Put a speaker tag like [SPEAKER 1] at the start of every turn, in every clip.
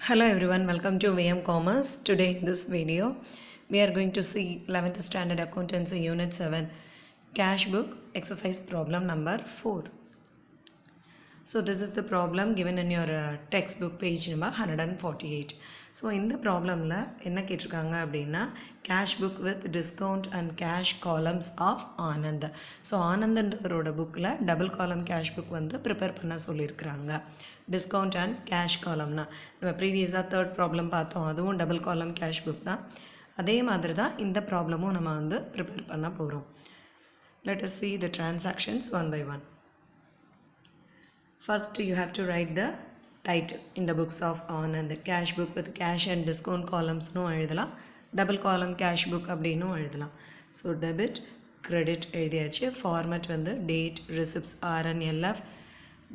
[SPEAKER 1] Hello everyone, welcome to VM Commerce. Today in this video, we are going to see 11th Standard Accountancy Unit 7 Cash Book Exercise Problem number 4. So this is the problem given in your textbook page number 148. So in the problem la enna கேட்டிருக்காங்க அப்படின்னா cash book with discount and cash columns of Anand. So ஆனந்தன்றவரோட புக்கில் double காலம் cash book வந்து prepare பண்ண சொல்லியிருக்கிறாங்க. Discount and cash காலம்னா நம்ம ப்ரீவியஸாக தேர்ட் ப்ராப்ளம் பார்த்தோம், அதுவும் டபுள் காலம் கேஷ் புக் தான். அதே மாதிரி தான் இந்த ப்ராப்ளமும் நம்ம வந்து ப்ரிப்பேர் பண்ண போகிறோம். Let us see the transactions one by one. First you have to write the title in the books of Anand. The cash book with cash and discount columns no எழுதலாம், double column cash book அப்படினும் எழுதலாம். So debit credit எழுதியாச்சு. Format வந்து date, receipts RNLF,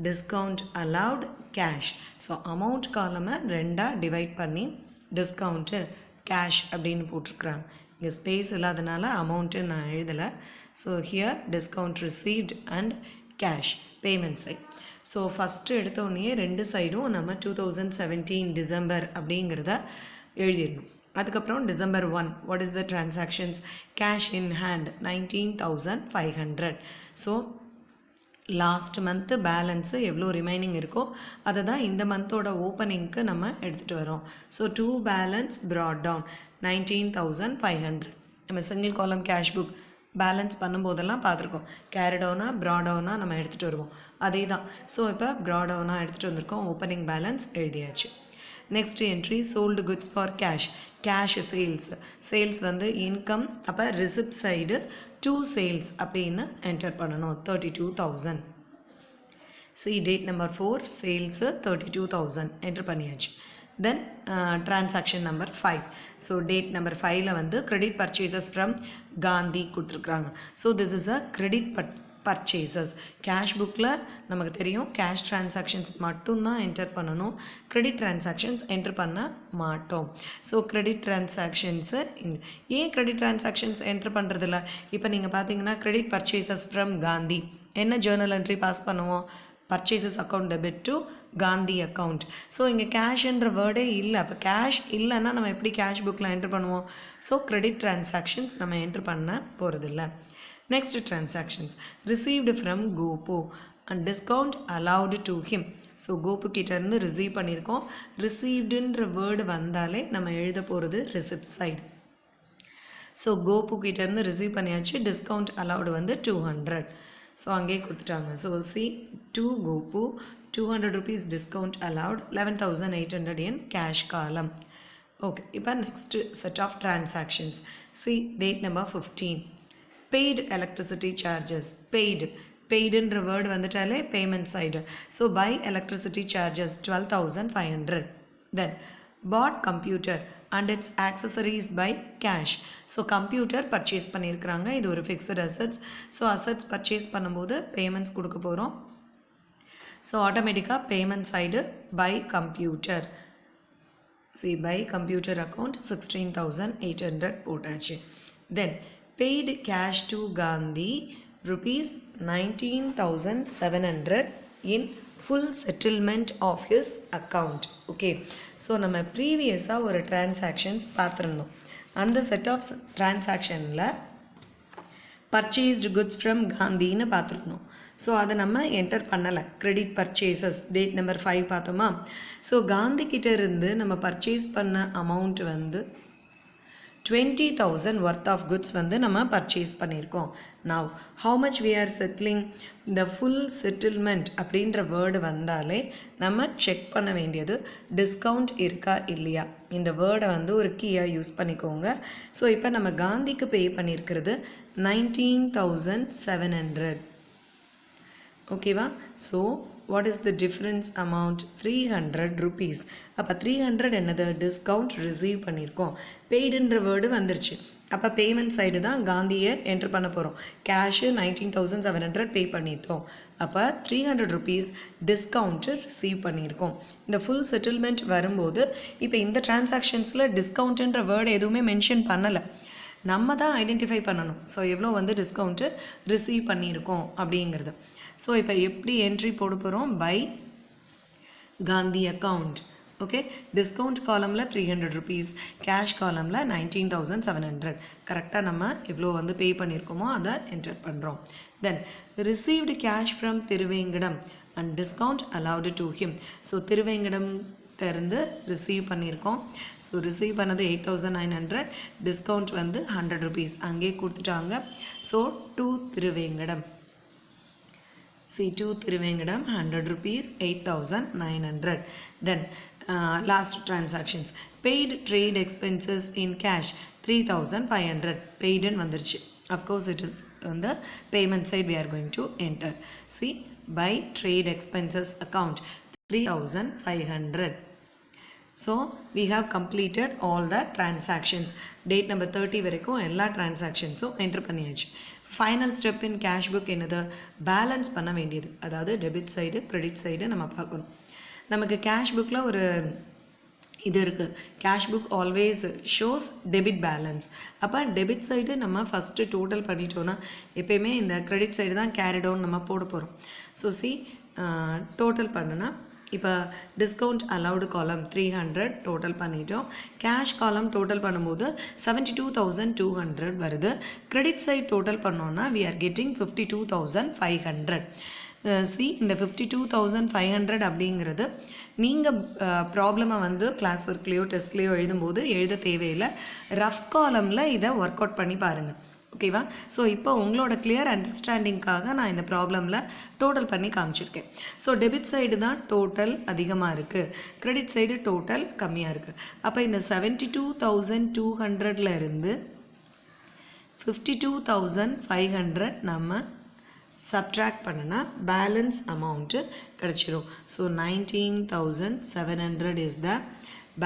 [SPEAKER 1] discount allowed, cash. So amount column ரெண்டா divide பண்ணி discount cash அப்படின்னு போட்டிருக்கிறாங்க. இங்கே ஸ்பேஸ் இல்லாதனால அமௌண்ட்டு நான் எழுதலை. So here discount received and cash payment side. So first எடுத்தோடனே ரெண்டு சைடும் நம்ம 2017 டிசம்பர் அப்படிங்கிறத எழுதிடணும். அதுக்கப்புறம் December 1 what is the transactions? Cash in hand 19,500. So last month balance எவ்வளோ ரிமைனிங் இருக்கோ அதை தான் இந்த மந்தோட ஓப்பனிங்க்கு நம்ம எடுத்துகிட்டு வரோம். So to balance brought down 19,500. நம்ம சிங்கிள் காலம் கேஷ் புக் பேலன்ஸ் பண்ணும்போதெல்லாம் பார்த்துருக்கோம், கேரிடவுனா ப்ராடவுனா நம்ம எடுத்துகிட்டு வருவோம், அதே தான். ஸோ இப்போ ப்ராடவுனா எடுத்துகிட்டு வந்திருக்கோம், ஓப்பனிங் பேலன்ஸ் எழுதியாச்சு. Next entry sold goods for cash. Cash sales, sales வந்து இன்கம், அப்போ ரிசிப்ட் சைடு டூ சேல்ஸ் அப்படின்னு என்டர் பண்ணணும். 32,000. See date number 4 sales 32,000 enter பண்ணியாச்சு. Then transaction number 5. So date number 5ல வந்து கிரெடிட் பர்ச்சேசஸ் ஃப்ரம் காந்தி கொடுத்துருக்குறாங்க. So this is a credit purchases. Cash புக்கில் நமக்கு தெரியும் கேஷ் டிரான்சாக்ஷன்ஸ் மட்டும்தான் என்டர் பண்ணணும், கிரெடிட் டிரான்சாக்ஷன்ஸ் என்டர் பண்ண மாட்டோம். ஸோ கிரெடிட் டிரான்சாக்ஷன்ஸு ஏன் கிரெடிட் டிரான்சாக்ஷன்ஸ் என்டர் பண்ணுறதில்ல? இப்போ நீங்கள் பார்த்தீங்கன்னா கிரெடிட் பர்ச்சேசஸ் ஃப்ரம் காந்தி என்ன ஜேர்னல் என்ட்ரி பாஸ் பண்ணுவோம்? Purchases account debit to Gandhi account. So இங்கே கேஷ்ன்ற வேர்டே இல்லை. அப்போ கேஷ் இல்லைன்னா நம்ம எப்படி கேஷ் புக்கில் என்ட்ரு பண்ணுவோம்? ஸோ கிரெடிட் டிரான்சாக்ஷன்ஸ் நம்ம என்ட்ரு பண்ண போகிறதில்ல. Next transactions received from Gopu and discount allowed to him. So Gopu கிட்டேருந்து ரிசீவ் பண்ணியிருக்கோம். ரிசீவ்டுன்ற வேர்டு வந்தாலே நம்ம எழுத போகிறது ரிசிப்ட் சைடு. ஸோ கோபு கிட்டேருந்து ரிசீவ் பண்ணியாச்சு. டிஸ்கவுண்ட் அலவுடு வந்து 200. ஸோ அங்கேயே கொடுத்துட்டாங்க. So C to Gopu 200 rupees discount allowed, 11,800 in cash column. Okay, இப்போ next set of transactions. See date number 15. Paid electricity charges. Paidன்ற word வந்துட்டாலே payment side. So buy electricity charges 12,500. Then bought computer and its accessories by cash. So computer purchase பண்ணியிருக்கிறாங்க, இது ஒரு fixed assets. So assets purchase பண்ணும்போது payments கொடுக்க போகிறோம். So ஆட்டோமேட்டிக்காக payment side by computer. See by computer account 16,800 போட்டாச்சு. Then paid cash to Gandhi rupees 19,700 in full settlement of his account. Okay, so நம்ம ப்ரீவியஸாக ஒரு டிரான்சாக்ஷன்ஸ் பார்த்துருந்தோம். அந்த செட் ஆஃப் டிரான்சாக்ஷனில் பர்ச்சேஸ்டு குட்ஸ் ஃப்ரம் காந்தின்னு பார்த்துருந்தோம். ஸோ அதை நம்ம என்டர் பண்ணலை. கிரெடிட் பர்ச்சேசஸ் டேட் நம்பர் 5 பார்த்தோமா? ஸோ காந்தி கிட்ட இருந்து நம்ம பர்ச்சேஸ் பண்ண அமௌண்ட் வந்து 20,000 ஒர்த் ஆஃப் குட்ஸ் வந்து நம்ம பர்ச்சேஸ் பண்ணியிருக்கோம். Now how much we are settling? இந்த ஃபுல் செட்டில்மெண்ட் அப்படின்ற வேர்டு வந்தாலே நம்ம செக் பண்ண வேண்டியது டிஸ்கவுண்ட் இருக்கா இல்லையா. இந்த வேர்டை வந்து ஒரு கீயாக யூஸ் பண்ணிக்கோங்க. ஸோ இப்போ நம்ம காந்திக்கு பே பண்ணியிருக்கிறது 19,700. ஓகேவா? So what is the difference amount? 300 rupees. அப்போ 300 என்னது? டிஸ்கவுண்ட் ரிசீவ் பண்ணியிருக்கோம். பெய்டுன்ற வேர்டு வந்துருச்சு. அப்போ பேமெண்ட் சைடு தான் காந்தியை என்ட்ரு பண்ண போகிறோம். கேஷு 19,700 பே பண்ணிட்டோம். அப்போ 300 rupees டிஸ்கவுண்ட்டு ரிசீவ் பண்ணியிருக்கோம். இந்த ஃபுல் செட்டில்மெண்ட் வரும்போது இப்போ இந்த டிரான்சாக்ஷன்ஸில் டிஸ்கவுண்ட்டுன்ற வேர்டு எதுவுமே மென்ஷன் பண்ணலை, நம்ம தான் ஐடென்டிஃபை பண்ணணும். ஸோ எவ்வளோ வந்து டிஸ்கவுண்ட்டு ரிசீவ் பண்ணியிருக்கோம் அப்படிங்கிறது. ஸோ இப்போ எப்படி என்ட்ரி போட போகிறோம்? By Gandhi account. Okay, discount காலமில் 300 rupees, கேஷ் காலமில் 19,700. கரெக்டாக நம்ம எவ்வளோ வந்து பே பண்ணியிருக்கோமோ அதை என்டர் பண்ணுறோம். Then received cash from Thiruvengadam and discount allowed to him. So Thiruvengadam இருந்து ரிசீவ் பண்ணியிருக்கோம். ஸோ ரிசீவ் பண்ணது 8,900, டிஸ்கவுண்ட் வந்து 100 rupees அங்கே கொடுத்துட்டாங்க. So to Thiruvengadam, C2 Thiruvengadam 100 rupees, 8,900. Then last transactions, paid trade expenses in cash 3,500. paid in வந்துருச்சு. Of course it is on the payment side we are going to enter. See, by trade expenses account 3,500. So we have completed all the transactions. Date number 30 வரைக்கும் எல்லா transactionsம் enter பண்ணியாச்சு. Final step in cash book என்னது? Balance பண்ண வேண்டியது. அதாவது debit side credit side நம்ம பார்க்கணும். நமக்கு கேஷ் புக்கில் ஒரு இது இருக்குது, cash book always shows debit balance. அப்போ டெபிட் சைடு நம்ம ஃபஸ்ட்டு டோட்டல் பண்ணிட்டோன்னா எப்போயுமே இந்த கிரெடிட் சைடு தான் கேரி டவுன் நம்ம போட போகிறோம். ஸோ டோட்டல் பண்ணுனா இப்போ டிஸ்கவுண்ட் அலவுடு காலம் 300 டோட்டல் பண்ணிட்டோம். கேஷ் காலம் டோட்டல் பண்ணும்போது 72,200 வருது. கிரெடிட் சைட் டோட்டல் பண்ணோன்னா we are getting 52,500. இந்த 52,500 அப்படிங்கிறது நீங்கள் ப்ராப்ளமை வந்து கிளாஸ் ஒர்க்லேயோ டெஸ்ட்லேயோ எழுதும்போது எழுத தேவையில்லை. ரஃப் காலமில் இதை ஒர்க் அவுட் பண்ணி பாருங்கள். ஓகேவா? ஸோ இப்போ உங்களோட கிளியர் அண்டர்ஸ்டாண்டிங்காக நான் இந்த ப்ராப்ளமில் டோட்டல் பண்ணி காமிச்சிருக்கேன். ஸோ டெபிட் சைடு தான் டோட்டல் அதிகமாக இருக்குது, கிரெடிட் சைடு டோட்டல் கம்மியாக இருக்குது. அப்போ இந்த 72,200 இருந்து 52,500 நம்ம சப்ட்ராக்ட் பண்ணினா பேலன்ஸ் அமௌண்ட்டு கிடச்சிரும். So 19,700 is the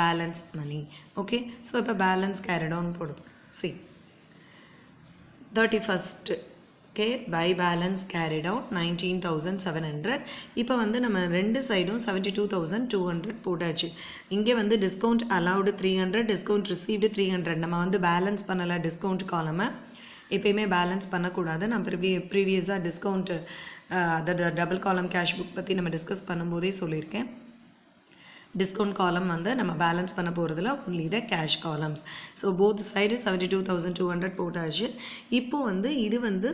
[SPEAKER 1] balance money. Okay, so இப்போ பேலன்ஸ் கேரி டவுன் போடும். See, 31st okay, by balance carried out 19,700. இப்போ வந்து நம்ம ரெண்டு சைடும் 72,200 போட்டாச்சு. இங்கே வந்து டிஸ்கவுண்ட் அலவுடு 300, டிஸ்கவுண்ட் ரிசீவ்டு 300. நம்ம வந்து பேலன்ஸ் பண்ணலை டிஸ்கவுண்ட் காலமை. எப்பயுமே பேலன்ஸ் பண்ணக்கூடாது. நான் ப்ரீவியஸாக டிஸ்கவுண்ட்டு அதோட டபுள் காலம் கேஷ் புக் பற்றி நம்ம டிஸ்கஸ் பண்ணும்போதே சொல்லியிருக்கேன். டிஸ்கவுண்ட் காலம் வந்து நம்ம பேலன்ஸ் பண்ண போகிறதுல only the cash columns. So both side 72,200 போட்டாச்சு. இப்போது வந்து இது வந்து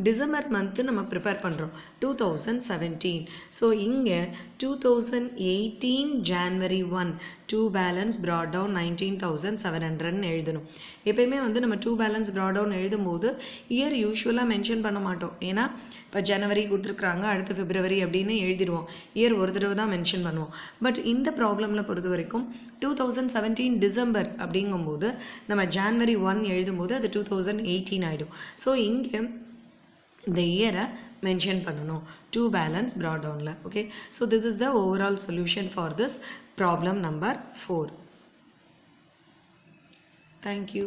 [SPEAKER 1] டிசம்பர் மந்த்து நம்ம ப்ரிப்பேர் பண்ணுறோம் 2017. ஸோ இங்கே 2018 January 1 to balance brought down 19,700 எழுதணும். எப்பயுமே வந்து நம்ம டூ பேலன்ஸ் ப்ராட் டவுன் எழுதும்போது இயர் யூஸ்வலாக மென்ஷன் பண்ண மாட்டோம். ஏன்னா இப்போ ஜனவரி கொடுத்துருக்குறாங்க, அடுத்து பிப்ரவரி அப்படின்னு எழுதிடுவோம். இயர் ஒரு தடவை தான் மென்ஷன் பண்ணுவோம். பட் இந்த ப்ராப்ளமில் பொறுத்த வரைக்கும் 2017 டிசம்பர் அப்படிங்கும்போது நம்ம January 1 எழுதும்போது அது 2018 ஆகிடும். ஸோ இங்கே இந்த இயரை மென்ஷன் பண்ணணும் டூ பேலன்ஸ் ப்ராட் டவுனில். Okay, so this is the overall solution for this problem number 4. Thank you.